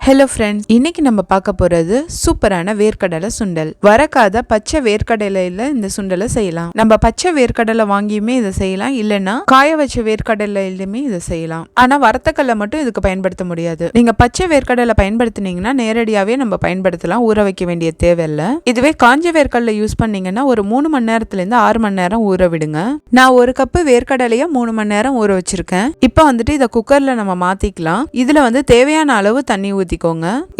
Hello friends, இன்னைக்கு நம்ம பார்க்க போறது சூப்பரான வேர்க்கடலை சுண்டல். வரக்காத பச்சை வேர்க்கடலையில இந்த சுண்டலை செய்யலாம். நம்ம பச்சை வேர்க்கடலை வாங்கியுமே இதை செய்யலாம், இல்லைன்னா காய வச்ச வேர்க்கடலையிலுமே இதை செய்யலாம். ஆனா வரத்தக்கல்ல மட்டும் இதுக்கு பயன்படுத்த முடியாது. நீங்க பச்சை வேர்க்கடலை பயன்படுத்தினீங்கன்னா நேரடியாவே நம்ம பயன்படுத்தலாம், ஊற வைக்க வேண்டிய தேவையில்லை. இதுவே காஞ்ச வேர்க்கடலை யூஸ் பண்ணீங்கன்னா ஒரு 3 மணி நேரத்துல இருந்து 6 மணி நேரம் ஊற விடுங்க. நான் 1 கப்பு வேர்க்கடலைய 3 மணி நேரம் ஊற வச்சிருக்கேன். இப்போ வந்துட்டு இதை குக்கர்ல நம்ம மாத்திக்கலாம். இதுல தேவையான அளவு தண்ணி ஊத்திக்கோங்க.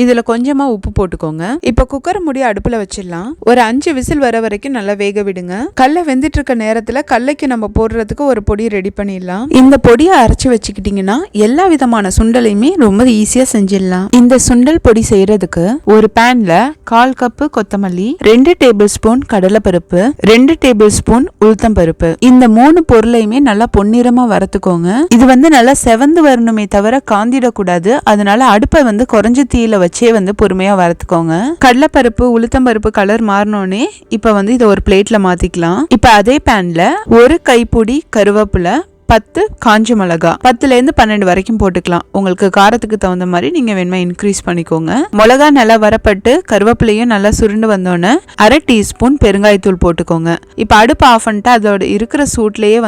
இதுல கொஞ்சமா உப்பு போட்டுக்கோங்க. இப்ப குக்கர் மூடி அடுப்புல வச்சிடலாம். ஒரு 5 விசில் வர வரைக்கும் நல்லா வேக விடுங்க. கல்ல வெந்துட்டு இருக்க நேரத்துல கல்லைக்கு நம்ம போடுறதுக்கு ஒரு பொடி ரெடி பண்ணிடலாம். இந்த பொடியை அரைச்சு வச்சுக்கிட்டீங்கன்னா எல்லா விதமான சுண்டலையுமே ரொம்ப ஈஸியா செஞ்சிடலாம். இந்த சுண்டல் பொடி செய்யறதுக்கு ஒரு பேன்ல 1/4 கப்பு கொத்தமல்லி, 2 டேபிள் ஸ்பூன் கடலைப்பருப்பு, 2 டேபிள் ஸ்பூன் உளுத்தம் பருப்பு, இந்த 3 பொருளையுமே நல்லா பொன்னிறமா வறுத்துக்கோங்க. இது நல்லா செவந்து வரணுமே தவிர காந்திடக்கூடாது. அதனால அடுப்பை குறைஞ்ச தீயில வச்சே பொறுமையா வறுத்துக்கோங்க. கடலைப்பருப்பு உளுத்தம் பருப்பு கலர் மாறினோடனே இப்ப இதை ஒரு பிளேட்ல மாத்திக்கலாம். இப்ப அதே பேன்ல ஒரு கைப்பிடி கருவேப்பிலை, 10 காஞ்ச மிளகா, 10ல இருந்து 12 வரைக்கும் போட்டுக்கலாம். உங்களுக்கு காரத்துக்கு தகுந்த மாதிரி நீங்க வேணுமா இன்க்ரீஸ் பண்ணிக்கோங்க. மிளகா நல்லா வரப்பட்டு கருவேப்பிலையும் நல்லா சுருண்டு வந்தோடனே 1/2 டீஸ்பூன் பெருங்காயத்தூள் போட்டுக்கோங்க. இப்ப அடுப்பு ஆஃப் பண்ணிட்டு அதோட இருக்கிற சூட்லயே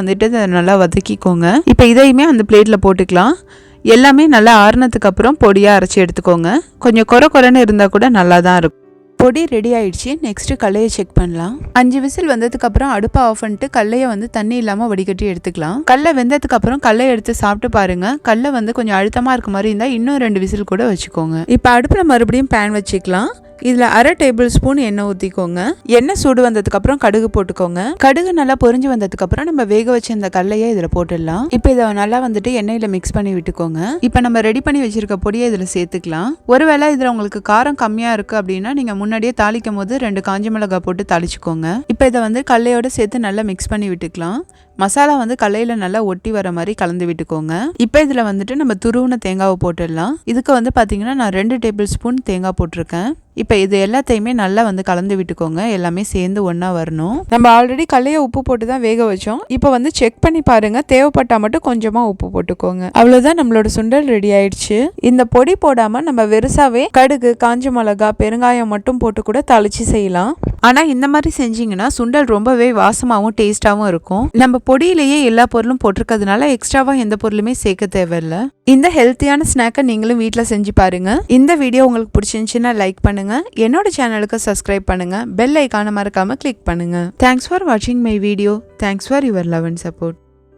நல்லா வதக்கிக்கோங்க. இப்ப இதையுமே அந்த பிளேட்ல போட்டுக்கலாம். எல்லாமே நல்லா ஆறுனதுக்கு அப்புறம் பொடியா அரைச்சி எடுத்துக்கோங்க. கொஞ்சம் கொரன்னு இருந்தா கூட நல்லா தான் இருக்கும். பொடி ரெடி ஆயிடுச்சு. நெக்ஸ்ட் கல்லையை செக் பண்ணலாம். 5 விசில் வந்ததுக்கு அப்புறம் அடுப்பை ஆஃப் பண்ணிட்டு கல்லையை தண்ணி இல்லாம வடிகட்டி எடுத்துக்கலாம். கல்லை வெந்ததுக்கு அப்புறம் கல்லை எடுத்து சாப்பிட்டு பாருங்க. கல்லை கொஞ்சம் அழுத்தமா இருக்க மாதிரி இருந்தா இன்னும் 2 விசில் கூட வச்சுக்கோங்க. இப்ப அடுப்புல மறுபடியும் பேன் வச்சுக்கலாம். இதுல 1/2 டேபிள் ஸ்பூன் எண்ணெய் ஊத்திக்கோங்க. எண்ணெய் சூடு வந்ததுக்கு அப்புறம் கடுகு போட்டுக்கோங்க. கடுகு நல்லா பொரிஞ்சு வந்ததுக்கு அப்புறம் நம்ம வேக வச்ச இந்த கல்லையை இதுல போட்டுடலாம். இப்ப இதை நல்லா எண்ணெயில மிக்ஸ் பண்ணி விட்டுக்கோங்க. இப்ப நம்ம ரெடி பண்ணி வச்சிருக்க பொடியை இதுல சேர்த்துக்கலாம். ஒருவேளை இதுல உங்களுக்கு காரம் கம்மியா இருக்கு அப்படின்னா நீங்க முன்னாடியே தாளிக்கும் போது 2 காஞ்ச மிளகாய் போட்டு தாளிச்சுக்கோங்க. இப்ப இதை கல்லையோட சேர்த்து நல்லா மிக்ஸ் பண்ணி விட்டுக்கலாம். மசாலா கல்லையில நல்லா ஒட்டி வர மாதிரி கலந்து விட்டுக்கோங்க. இப்ப இதுல நம்ம துருவின தேங்காவை போட்டுடலாம். இதுக்கு பாத்தீங்கன்னா நான் 2 டேபிள் ஸ்பூன் தேங்காய் போட்டிருக்கேன். இப்ப இது எல்லாத்தையுமே நல்லா கலந்து விட்டுக்கோங்க. எல்லாமே சேர்ந்து ஒன்னா வரணும். நம்ம ஆல்ரெடி கல்லைய உப்பு போட்டு தான் வேக வச்சோம். இப்ப செக் பண்ணி பாருங்க. தேவைப்பட்டா மட்டும் கொஞ்சமா உப்பு போட்டுக்கோங்க. அவ்வளவுதான், நம்மளோட சுண்டல் ரெடி ஆயிடுச்சு. இந்த பொடி போடாம நம்ம வெறுசாவே கடுகு, காஞ்ச மிளகா, பெருங்காயம் மட்டும் போட்டு கூட தாளிச்சு செய்யலாம். ஆனா இந்த மாதிரி செஞ்சீங்கன்னா சுண்டல் ரொம்பவே வாசமாவும் டேஸ்டாவும் இருக்கும். நம்ம பொடியிலேயே எல்லா பொருளும் போட்டிருக்கிறதுனால எக்ஸ்ட்ராவா எந்த பொருளுமே சேர்க்க தேவையில்லை. இந்த ஹெல்த்தியான ஸ்நாக்கை நீங்களும் வீட்டுல செஞ்சு பாருங்க. இந்த வீடியோ உங்களுக்கு பிடிச்சிருந்துச்சுன்னா லைக் பண்ணுங்க. என்னோட சேனலுக்கு சப்ஸ்கிரைப் பண்ணுங்க. பெல் ஐகானை மறக்காம கிளிக் பண்ணுங்க. தேங்க்ஸ் ஃபார் வாட்சிங் my video. Thanks for your love and support.